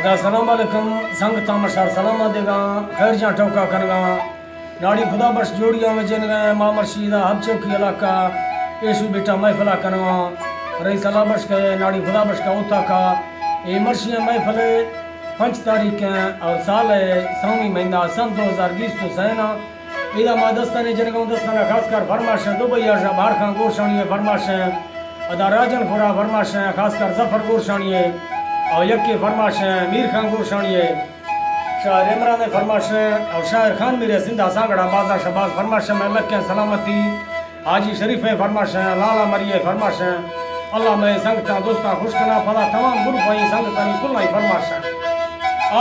अदा सलाम अलैकुम संग तामशार सलामा देगा खैर जा टोका करगा नाड़ी खुदा बस जोड़िया में जन गए माँ मर्शीदा हब चौकी इलाका यशु बेटा महफिला करवा रही सला बस के नाड़ी खुदा बस का उता का ये मर्शिया महफिल 5 तारीख है और साल है सावी महीना सन 2020 तो सैना इदा माँ दस्ताने जनगा दस्ताना खासकर फरमाश है दुबई आशा बाहर खां गोशानी फरमाश है अदा राजन खुरा फरमाश है खासकर जफर गोशानी और यक्के फरमाश है मीर खान गोशानी शायर इमरान फरमाश और शायर खान मेरे सिंधा सांगड़ा बाजा शबाज फरमाश में लक्के सलामती हाजी शरीफ फरमाश है लाला मरिए फरमाश है अल्लाह में संगता दोस्ता खुशकना फला तमाम गुरु भाई संगता कुल नहीं फरमाश है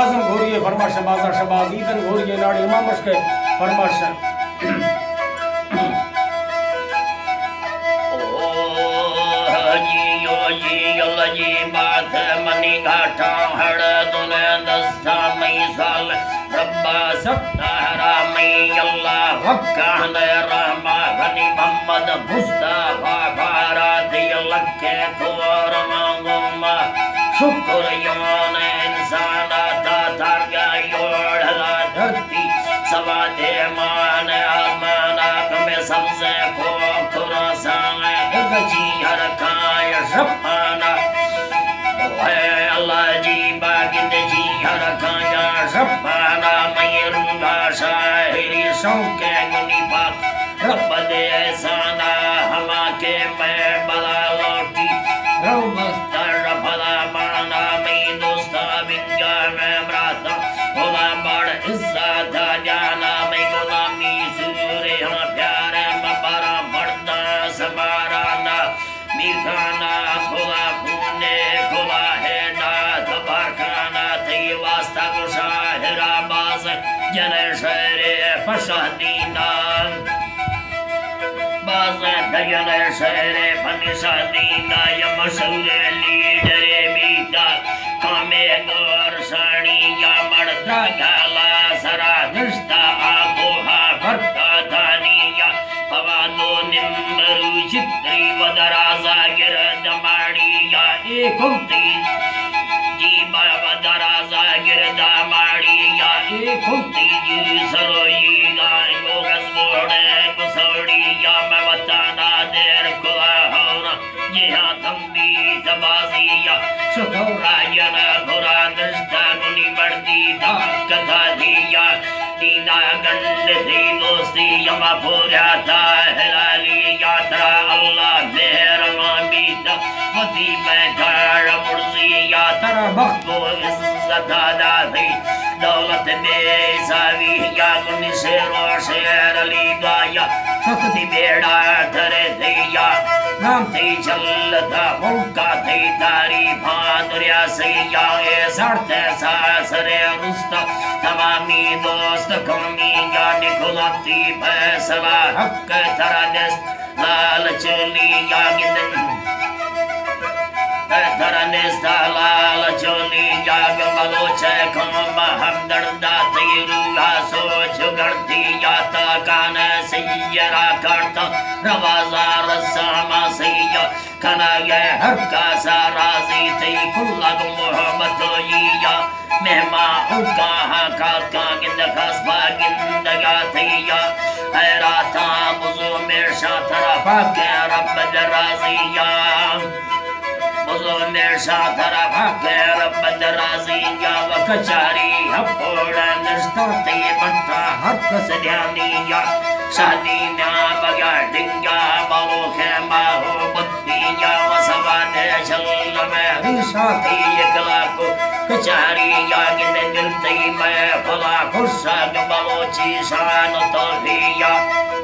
आजम घोरिए फरमाश बाजा शबाज ईदन घोरिए नाड़ी इमाम के फरमाश है जी बात मनी घाटा हड़ दुने दस्ता मई साल रब्बा सत्तारा मई अल्लाह वक्कान रहमा गनी मोहम्मद मुस्तफा भारत लक्के तोर मांगुमा शुक्र योन इंसान ता तारगा योड़ला धरती सवा दे मान आमाना में सबसे को खुरासान गजी हर खाय शपाना अल्लाह जी बागिंद जी हर खाया शपाना मयरूंगा शाहिरी शौके गुनी पाक रब दे ऐसाना हमा के मैं बला लौटी रौबस्तर फला माना मैं दोस्ता बिंगा में मराता होला बड़ हिस्सा था जाना मैं गुलामी सूरे हाँ प्यारे मबारा बढ़ता समाराना मिखाना खुला खूने खुला है नाथ बारखाना थी वास्ता गुशाहिरा बाज जन शहरे फशादीना बाज जन शहरे फनिशादीना या मशहूर लीडरे बीता कामे गोर साणी या मर्दा गाला सरा निष्ठा आगोहा भरता धानिया पवादो निम्बरू चित्री वदराजा गिर दमाड़िया एक हुक्ति जीवा वदराजा गिर दमाड़िया एक हुक्ति जी सरोईगा योगस बोड़े गुसोड़िया मैं बताना देर खुला होना यहाँ तंबी तबाजिया शुक्रा जना भुरा दस्ता गुनी बढ़ती धाक कथा दिया दीना गंड थी दोस्ती यमा पूरा था हिलाली यात्रा अल्लाह मेहरबान बीता मती बैठार मुर्जी यात्रा बख्तो इज्जत अदा थी दौलत बेसावी या गुनी शेरो शेर अली गाया शक्ति बेड़ा धरे थी या नाम थी चलता मुल्का थी तारीफा दुनिया सैया ए सड़ते सासरे रुस्ता तमामी दोस्त कौमी जानी खुलाती फैसला हक तरा दस्त लाल चोली या गिंदन तरा दस्त लाल चोली या गमलोचे कम हमदर्दा तेरुआ सोच गढ़ती याता कान सैयरा करता रवाजार सामा सैया कना ये हर का साराजी थी कुल्ला मोहब्बत या मेहमा उनका हाकात का गिंद खसबा गिंदगा थैया हैराता बुजो में शातरा भाग्य रब दराजिया बुजो में शातरा भाग्य रब दराजिया वकचारी हपोड़ा नस्ताते बंटा हर कस ध्यानिया शादी ना बगा डिंगा बालो के माहो बत्तिया वसवाने चल में रिशाती एकला को कचारी या गिन दिलती मैं फला खुशा गबलोची शान तो लिया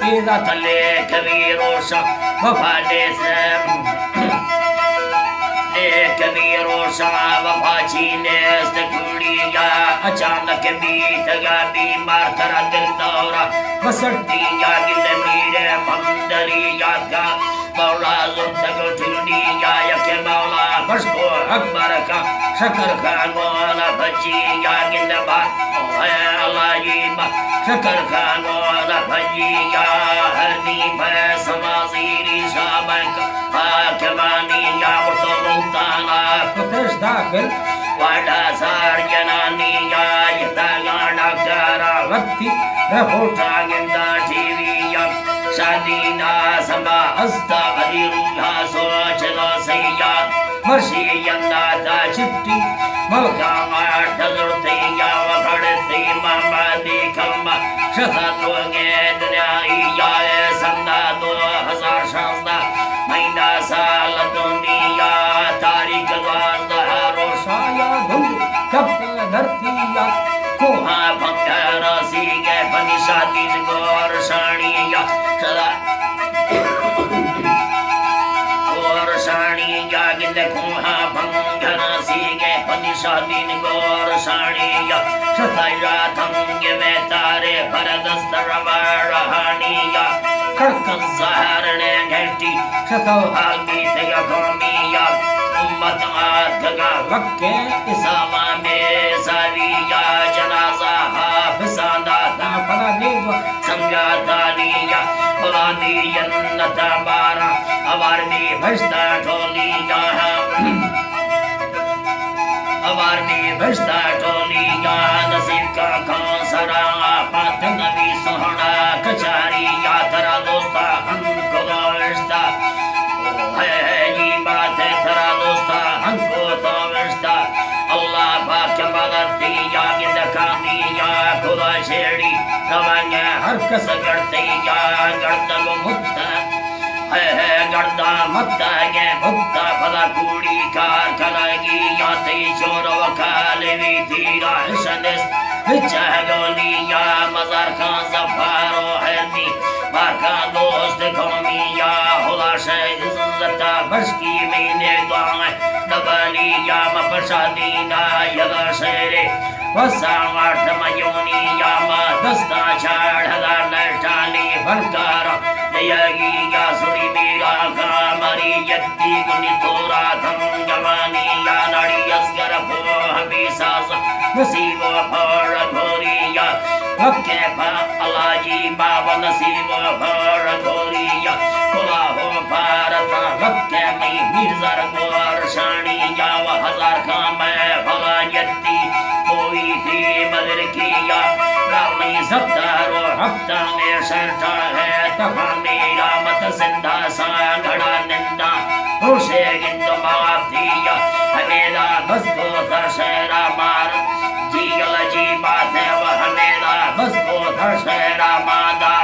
तेरा तले कबीरोशा वफादे से कबीरोशा वफाची ने कुड़िया अचानक बीत गया बीमार तेरा दिल दौरा बसती या गिन मेरे मंदरिया का मौला जुर्तक ठुंडिया यके मौला बसको अकबर का शकर खान वाला बच्ची या गिन बात अल्लाह जी बा शकर खान वाला बच्ची या हरदी भय समाजीरी शाबक आकमानी या मुर्तुलताना कुछ दाखिल वाडा सार Shakti Raphota Ginda Tiviya Shadina Samba Asta Adiruha Sochada Sayya Marshi Yandata Chitti Malka Marta Zurtiya Vakadati Mamadi Kalma Shatatoge Danyaiya Sanda 2000 Shanda Maina Salatuniya Tarik Dwanda Roshaya Dhund Kapta Dhartiya Kuha Bhaktara Sige Panishatin Gaur Shaniya Sada Gaur Shaniya Ginde Kuha Bhaktara Sige Panishatin Gaur Shaniya Shataya Tange Metare Paradastara Haniya Karkan Saharane Gati Shato Halmi Tega Komiya Ummat Adhaga Vakke Isama Me Saviya Janaza Hafizanda Pada Deva Samjataniya Huladiyan Tabara Avarmi Bhashta Toliya Avarmi Bhashta Toliya Nasivka Kansara Patanavi Sohana Kachariya Tara Dosta Ankodashta Hai ji baat hai Tara Dosta Ankodashta Allah Bhakyamadatiya Gindakaniya Kula Sheri Ravanya Harkas Sagartiya Garda Mutta Garda Mutta Ge Mutta Pada Kudi Kar Kanagi Yate Choro Vakale Vitira Shanis Vichagoliya Mazar Khan Zafaro Herdi Barka Dost Komiya Hula Shay Zata Bashki Mine Dwang Dabaliya Mapashadina Yada Shere Vasangat Mayuniya Madasta Chadhada Natali Vankara Yagi Yasuri Mira Kamari Yatti Gunitora Tangavani Yanari Asgara Habisasa Nasibo Paragoriya Vakepa Alaji Baba Nasibo Paragoriya Kulaho Parata Vakemi Mirzar Gor Shani Java Hazar Kame Palayatti Moiti Madirkiya Rami Sattaro Hapta Nesharta Tapani Ramat Sindha Sangada Ninda Rushe Gindu Mavatiya Hameda Basko Tashera Mar Jigala Jiba Deva Hameda Basko Tashera Mada